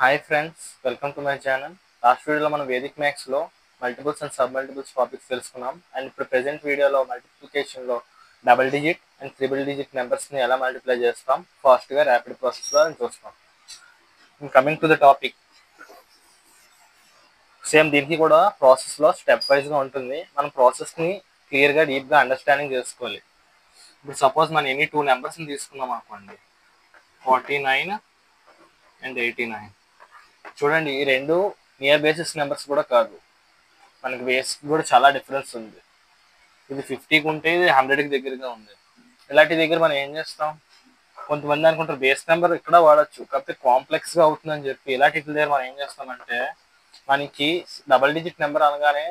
Hi friends, welcome to my channel. Last వీడియోలో మనం Vedic మ్యాథ్స్లో multiples and sub multiples topics తెలుసుకున్నాం. And ఇప్పుడు ప్రెజెంట్ వీడియోలో మల్టిప్లికేషన్లో double digit and triple digit నెంబర్స్ని ఎలా మల్టిప్లై చేస్తాం ఫాస్ట్గా ర్యాపిడ్ ప్రాసెస్లో అని చూస్తాం. Coming to the topic, same దీనికి కూడా ప్రాసెస్లో స్టెప్ వైజ్గా ఉంటుంది. మనం ప్రాసెస్ని క్లియర్గా డీప్గా అండర్స్టాండింగ్ చేసుకోవాలి. ఇప్పుడు సపోజ్ మనం ఎనీ టూ నెంబర్స్ని తీసుకున్నాం అనుకోండి, 49 అండ్ 89. చూడండి, ఈ రెండు నియర్ బేసిస్ నెంబర్స్ కూడా కాదు, మనకి బేస్ కూడా చాలా డిఫరెన్స్ ఉంది. ఇది 50కి ఉంటే ఇది 100కి దగ్గరగా ఉంది. ఇలాంటి దగ్గర మనం ఏం చేస్తాం, కొంతమంది అనుకుంటారు బేస్ నెంబర్ ఇక్కడ వాడచ్చు, కాకపోతే కాంప్లెక్స్గా అవుతుందని చెప్పి ఇలాంటి దగ్గర మనం ఏం చేస్తామంటే, మనకి డబల్ డిజిట్ నెంబర్ అనగానే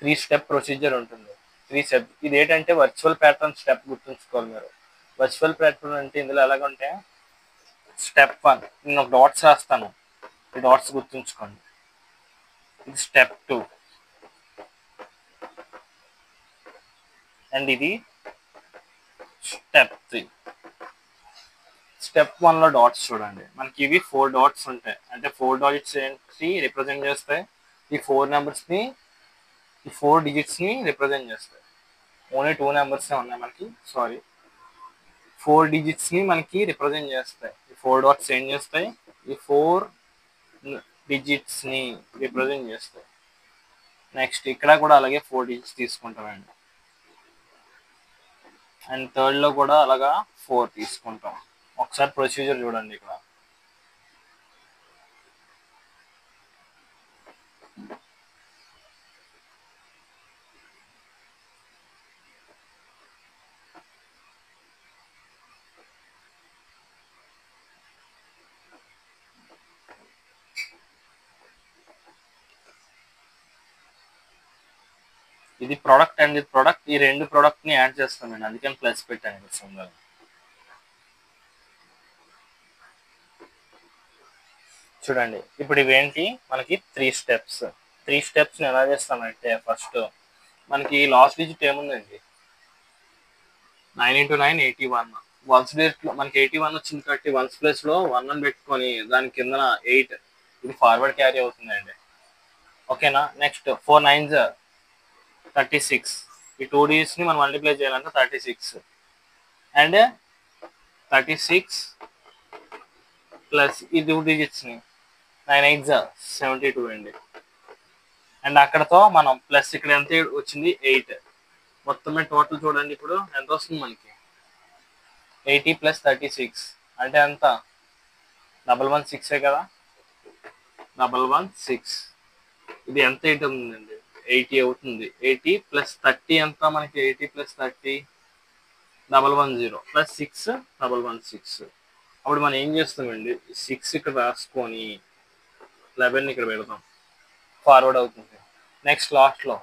3 స్టెప్ ప్రొసీజర్ ఉంటుంది. 3 స్టెప్. ఇది ఏంటంటే వర్చువల్ ప్యాటర్న్ స్టెప్ గుర్తుంచుకోవాలి మీరు. వర్చువల్ ప్యాటర్న్ అంటే ఇందులో ఎలాగంటే, స్టెప్ 1 నేను ఒక డాట్స్ రాస్తాను, ఈ డాట్స్ గుర్తుంచుకోండి. ఇది స్టెప్ 2 అండ్ ఇది స్టెప్ 3. స్టెప్ 1లో డాట్స్ చూడండి, మనకి ఇవి 4 డాట్స్ ఉంటాయి. అంటే 4 డాట్స్ ఏంటి రిప్రజెంట్ చేస్తాయి, ఈ 4 నెంబర్స్ని, ఈ 4 డిజిట్స్ని రిప్రజెంట్ చేస్తాయి. ఓన్లీ 2 నెంబర్సే ఉన్నాయి మనకి, 4 డిజిట్స్ని మనకి రిప్రజెంట్ చేస్తాయి. ఈ 4 డాట్స్ ఏం చేస్తాయి, ఈ 4 డిజిట్స్ని రిప్రజెంట్ చేస్తాయి. నెక్స్ట్ ఇక్కడ కూడా అలాగే 4 డిజిట్స్ తీసుకుంటామండి. అండ్ థర్డ్లో కూడా అలాగా 4 తీసుకుంటాం. ఒకసారి ప్రొసీజర్ చూడండి. ఇక్కడ ఇది ప్రోడక్ట్ అండ్ ఇది ప్రోడక్ట్, ఈ రెండు ప్రోడక్ట్ని యాడ్ చేస్తామండి, అందుకని ప్లస్ పెట్టండి సింబల్. చూడండి, ఇప్పుడు ఇవేంటి, మనకి 3 స్టెప్స్. 3 స్టెప్స్ని ఎలా చేస్తామంటే, ఫస్ట్ మనకి లాస్ట్ డిజిట్ ఏముందండి, 9 × 9 81. వన్స్ ప్లేస్లో మనకి 81 వచ్చింది కాబట్టి వన్స్ ప్లేస్లో 1 అని పెట్టుకొని దాని కింద 8, ఇది ఫార్వర్డ్ క్యారీ అవుతుందండి. ఓకేనా. Next 4 9s 36. ఈ 2 డిజిట్స్ని మనం మల్టిప్లై చేయాలంటే 36 అండ్ 36 ప్లస్ ఈ 2 డిజిట్స్ని 9 8s 72 అండి. అండ్ అక్కడతో మనం ప్లస్ ఇక్కడ ఎంత వచ్చింది, 8. మొత్తమే టోటల్ చూడండి ఇప్పుడు ఎంత వస్తుంది మనకి, 80 + 36 అంటే ఎంత, 116 కదా, 116. ఇది ఎంత 8 ఉందండి, 80 అవుతుంది. 80 + 30 ఎంత మనకి, 80 + 30 110 + 6 116. అప్పుడు మనం ఏం చేస్తామండి, 6 ఇక్కడ రాసుకొని 11 ఇక్కడ పెడతాం, ఫార్వర్డ్ అవుతుంది. నెక్స్ట్ లాస్ట్లో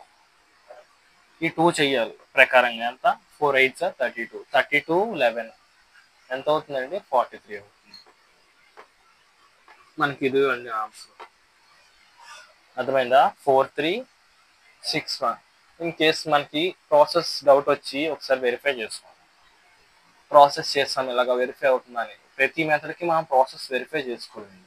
ఈ 2 చెయ్యాలి ప్రకారంగా. ఎంత, 4 8s 32, 32 11 ఎంత అవుతుందండి, 43 అవుతుంది. మనకి ఇది అండి ఆన్సర్. అర్థమైందా, 4361. ఇన్ కేస్ మనకి ప్రాసెస్ డౌట్ వచ్చి ఒకసారి వెరిఫై చేసుకోండి. ప్రాసెస్ చేస్తాం ఇలాగ వెరిఫై అవుతుందని, ప్రతి మెథడ్కి మనం ప్రాసెస్ వెరిఫై చేసుకోండి.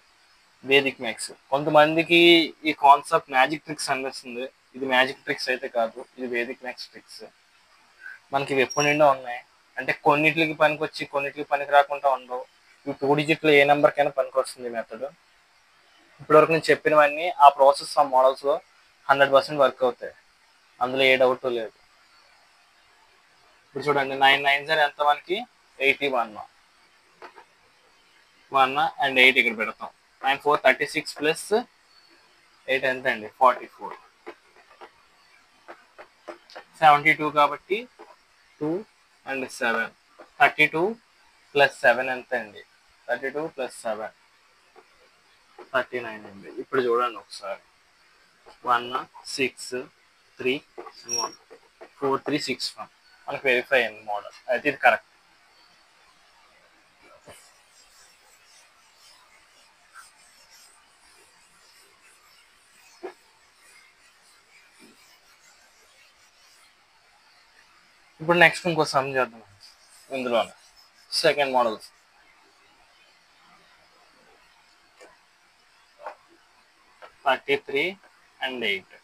వేదిక్ మ్యాథ్స్ కొంతమందికి ఈ కాన్సెప్ట్ మ్యాజిక్ ట్రిక్స్ అనిపిస్తుంది, ఇది మ్యాజిక్ ట్రిక్స్ అయితే కాదు, ఇది వేదిక్ మ్యాథ్స్ ట్రిక్స్. మనకి ఇవి ఎప్పుడు నిండా ఉన్నాయి, అంటే కొన్నిటికి పనికి వచ్చి కొన్నిటికి పనికి రాకుండా ఉండవు. ఈ 2 డిజిట్లో ఏ నెంబర్కైనా పనికి వస్తుంది మెథడ్. ఇప్పటివరకు నేను చెప్పినవన్నీ ఆ ప్రాసెస్ ఆ మోడల్స్లో 100% వర్క్ అవుతాయి, అందులో ఏ డౌట్ లేదు. ఇప్పుడు చూడండి, 9 9s ఎంత మనకి, 81. 1 అండ్ 8 ఇక్కడ పెడతాం. 9 4 36 + 8 ఎంత అండి, 44. 72 కాబట్టి 2 అండ్ 7, 32 + 7 ఎంత అండి, 32 + 7 39 అండి. ఇప్పుడు చూడండి ఒకసారి, 1 6 3 1 4 3 6 1 మనకు వెరిఫై అయింది మోడల్, అయితే ఇది కరెక్ట్. ఇప్పుడు నెక్స్ట్ ఇంకో సమ్ చేద్దాం ఇందులోనే, సెకండ్ మోడల్స్. 33 and 8.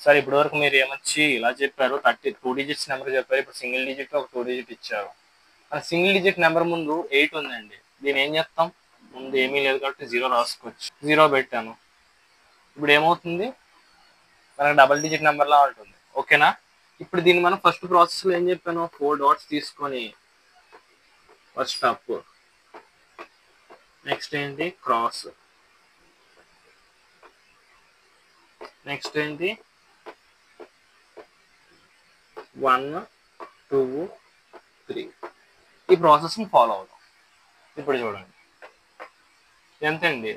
సరే ఇప్పటి వరకు మీరు ఏమొచ్చి ఇలా చెప్పారు, 2 digits నెంబర్ చెప్పారు. ఇప్పుడు సింగిల్ డిజిట్ ఒక 2 digit ఇచ్చారు. మన సింగిల్ డిజిట్ నెంబర్ ముందు 8 ఉందండి. దీన్ని ఏం చేస్తాం? ముందు ఏమీ లేదు కాబట్టి 0 రాసుకోవచ్చు. 0 పెట్టాను. ఇప్పుడు ఏమవుతుంది? మనకు డబల్ డిజిట్ నెంబర్లా ఉంటుంది. ఓకేనా? ఇప్పుడు దీన్ని మనం ఫస్ట్ ప్రాసెస్లో ఏం చెప్పాను? 4 dots తీసుకొని ఫస్ట్ అప్, నెక్స్ట్ ఏంటి? క్రాస్, నెక్స్ట్ ఏంటి? 1 2 3. ఈ ప్రాసెస్ని ఫాలో అవుతాం. ఇప్పుడు చూడండి ఎంతండి?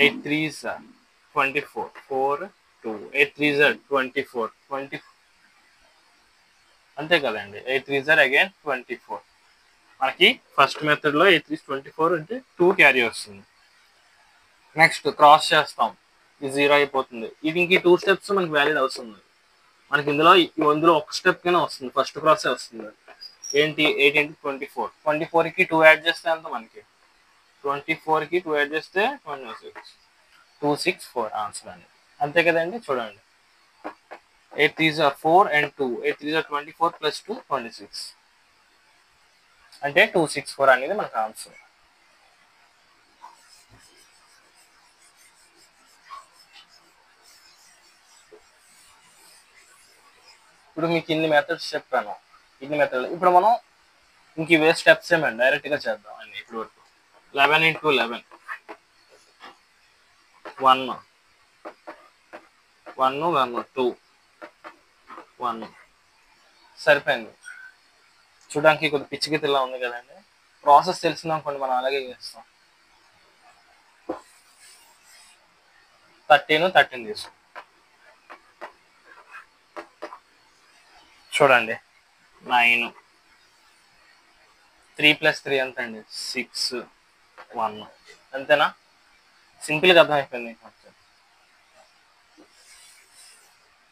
8 3s 24, 4 2, 8 3s 24, 20 అంతే కదండి. 8 3s అగైన్ 24. మనకి ఫస్ట్ మెథడ్లో 8 3s 24 అంటే 2 క్యారీ వస్తుంది. నెక్స్ట్ క్రాస్ చేస్తాం, ఇది 0 అయిపోతుంది. ఇది ఇంక 2 steps మనకి వ్యాలిడ్ అవసరం. మనకి ఇందులో ఒక స్టెప్ కైనా వస్తుంది, ఫస్ట్ క్రాసే వస్తుంది. ఏంటి? 8 into 24, 24కి 2 యాడ్ చేస్తే ఎంత? మనకి 24కి 2 యాడ్ చేస్తే 26, 264 ఆన్సర్ అండి. అంతే కదండి. చూడండి 8 3s 4 and 2, 8 3s 24 plus 2 26 అంటే 264 అనేది మనకు ఆన్సర్. ఇప్పుడు మీకు ఇన్ని మెథడ్స్ చెప్పాను, ఇన్ని మెథడ్లు. ఇప్పుడు మనం ఇంక ఇవే స్టెప్స్ ఏమండి డైరెక్ట్గా చేద్దాం అండి. ఇప్పుడు వరకు 11 into 11 1 1 1 2 1 సరిపోయింది. చూడడానికి కొద్ది పిచ్చిగితిలా ఉంది కదండి. ప్రాసెస్ తెలిసింది అనుకోండి, మనం అలాగే చేస్తాం. 13 తీసుకో. చూడండి 9, 3 + 3 ఎంత అండి? 6 1. అంతేనా? సింపుల్గా అర్థమైపోయింది.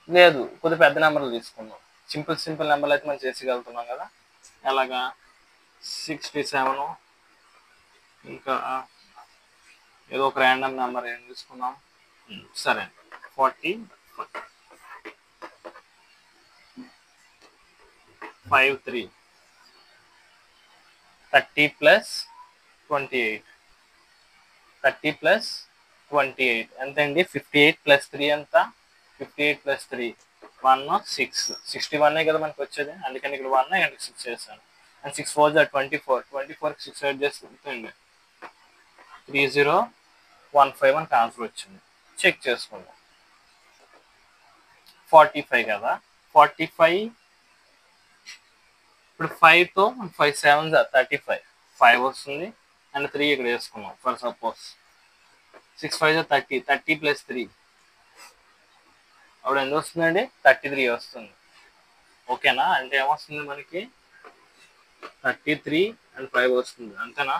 లేదు, కొద్ది పెద్ద నెంబర్లు తీసుకుందాం. సింపుల్ నెంబర్లు అయితే మనం చేసేయగలుగుతున్నాం కదా. ఎలాగా? 67, ఇంకా ఏదో ఒక ర్యాండమ్ నెంబర్ ఏం తీసుకుందాం. సరే 40 5 3 30 + 28, 30 + 28 ఎంత అండి? 58 + 3 ఎంత? 58 + 3 1 6, 61 కదా మనకు వచ్చేది. అందుకని ఇక్కడ 1 అండ్ 6 చేశాను. అండ్ 6 4s 24, 24కి 6 యాడ్ చేస్తే అండి 3015 మనకు ఆన్సర్ వచ్చింది. చెక్ చేసుకుందాం. 45 కదా. 45 ఇప్పుడు 5తో 5 7s 35, 5 వస్తుంది. అండ్ 3 ఇక్కడ వేసుకున్నాం ఫర్ సపోజ్. 6 5s 30, 30 + 3 అప్పుడు ఎంత వస్తుందండి? 33 వస్తుంది. ఓకేనా? అంటే ఏమొస్తుంది మనకి? 33 and 5 వస్తుంది. అంతేనా?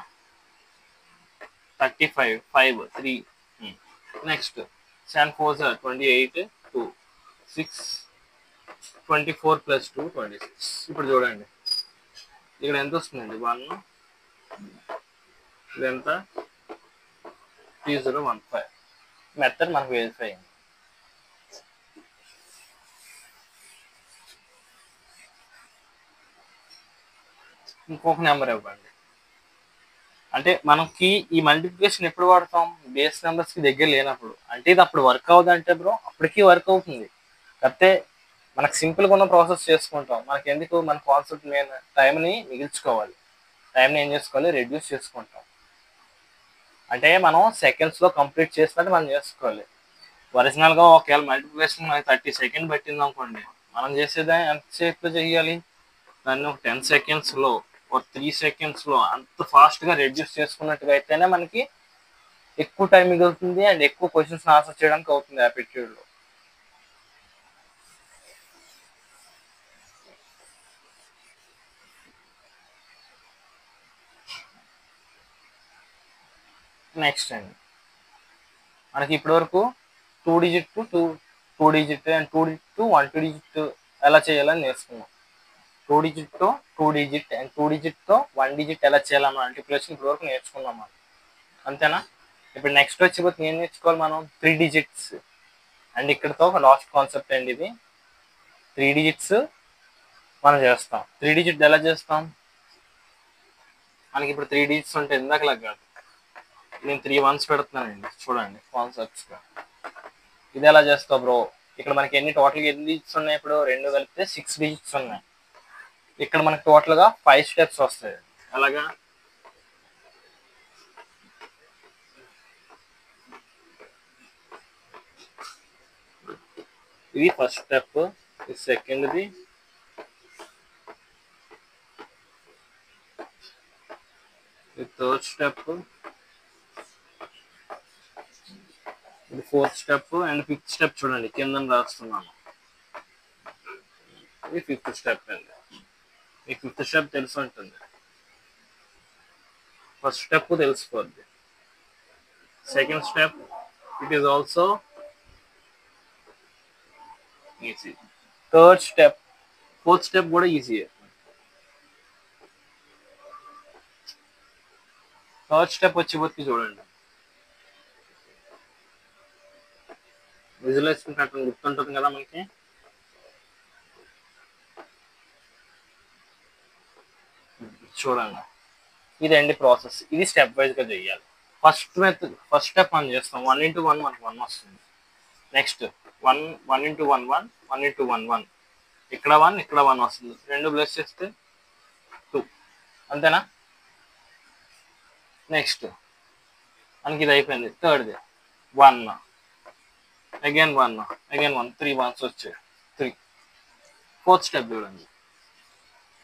35 5 3. Next 7 4s 28 2 6 24 + 2 26. ఇప్పుడు చూడండి ఇక్కడ ఎంత వస్తుందండి? 1 ఇదెంత? 3015. మెథడ్ మనకు వెరిఫై అయింది. ఇంకొక నెంబర్ ఇవ్వండి. అంటే మనకి ఈ మల్టిప్లికేషన్ ఎప్పుడు వాడతాం? బేస్ నెంబర్స్కి దగ్గర లేనప్పుడు. అంటే ఇది అప్పుడు వర్క్ అవుతుంది అంటే బ్రో, అప్పటికీ వర్క్ అవుతుంది. కాకపోతే మనకు సింపుల్గా ఉన్న ప్రాసెస్ చేసుకుంటాం. మనకి ఎందుకు? మన కాన్సెప్ట్ మెయిన్ టైంని మిగిల్చుకోవాలి. టైంని ఏం చేసుకోవాలి? రెడ్యూస్ చేసుకుంటాం. అంటే మనం సెకండ్స్లో కంప్లీట్ చేసినట్టు మనం చేసుకోవాలి. ఒరిజినల్గా ఒకవేళ మల్టిప్లికేషన్ మనకి 30 seconds పట్టింది అనుకోండి, మనం చేసేదా ఎంతసేపులో చేయాలి? దాన్ని ఒక 10 secondsలో ఒక 3 secondsలో అంత ఫాస్ట్గా రెడ్యూస్ చేసుకున్నట్టుగా అయితేనే మనకి ఎక్కువ టైం మిగులుతుంది అండ్ ఎక్కువ క్వశ్చన్స్ ఆన్సర్ చేయడానికి అవుతుంది యాప్టిట్యూడ్లో. నెక్స్ట్ అండి మనకి ఇప్పటివరకు 2 digit to 2 digit and 2 digit to 1 digit ఎలా చేయాలని నేర్చుకున్నాం. 2 digit to 2 digit and 2 digit to 1 digit ఎలా చేయాలన్న మల్టిప్లికేషన్ ఇప్పటివరకు నేర్చుకున్నాం మనం. అంతేనా? ఇప్పుడు నెక్స్ట్ వచ్చిపోతే ఏం నేర్చుకోవాలి మనం 3 డిజిట్స్. అండ్ ఇక్కడతో ఒక లాస్ట్ కాన్సెప్ట్ అండి ఇది. 3 డిజిట్స్ మనం చేస్తాం. 3 డిజిట్ ఎలా చేస్తాం? మనకి ఇప్పుడు 3 డిజిట్స్ ఉంటే ఇందాకలా కాదు, నేను 3 1s పెడుతున్నానండి చూడండి కాన్సెప్ట్స్గా. ఇది ఎలా చేస్తావు బ్రో? ఇక్కడ మనకి టోటల్గా ఎన్ని డిజిట్స్ ఉన్నాయి? ఇప్పుడు 2 కలిపితే 6 డిజిట్స్ ఉన్నాయి. ఇక్కడ మనకి టోటల్గా 5 స్టెప్స్ వస్తాయి. అలాగా ఇది ఫస్ట్ స్టెప్, ఇది సెకండ్ది, ఇది థర్డ్ స్టెప్, ఇది fourth step and fifth step చూడండి కింద రాస్తున్నాను. ఇది ఫిఫ్త్ స్టెప్ అండి. మీకు ఫిఫ్త్ స్టెప్ తెలిసి ఉంటుంది. ఫస్ట్ స్టెప్ తెలిసిపోద్ది. Second step it is also easy. Third step, fourth step కూడా ఈజీయే. థర్డ్ స్టెప్ వచ్చి చూడండి, విజువలైజేషన్ ప్యాటర్న్ గుర్తుంటుంది కదా మనకి. చూడండి ఇదండి ప్రాసెస్. ఇది స్టెప్ వైజ్గా చేయాలి. ఫస్ట్ స్టెప్ మనం చేస్తాం 1 into 1 మనకు 1 వస్తుంది. నెక్స్ట్ 1 into 1 1, 1 into 1 1, ఇక్కడ 1 ఇక్కడ 1 వస్తుంది. 2 ప్లస్ చేస్తే 2, అంతేనా? నెక్స్ట్ మనకి ఇది అయిపోయింది. థర్డ్ది 1 అగైన్ 1 అగైన్ 1, 3 1s వచ్చాయి 3. ఫోర్త్ స్టెప్ చూడండి.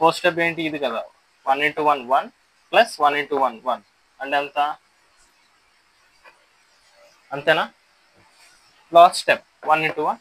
ఫోర్త్ స్టెప్ ఏంటి? ఇది కదా 1 into 1 1 ప్లస్ 1 into 1 1 అంటే ఎంత? అంతేనా? Last step 1 into 1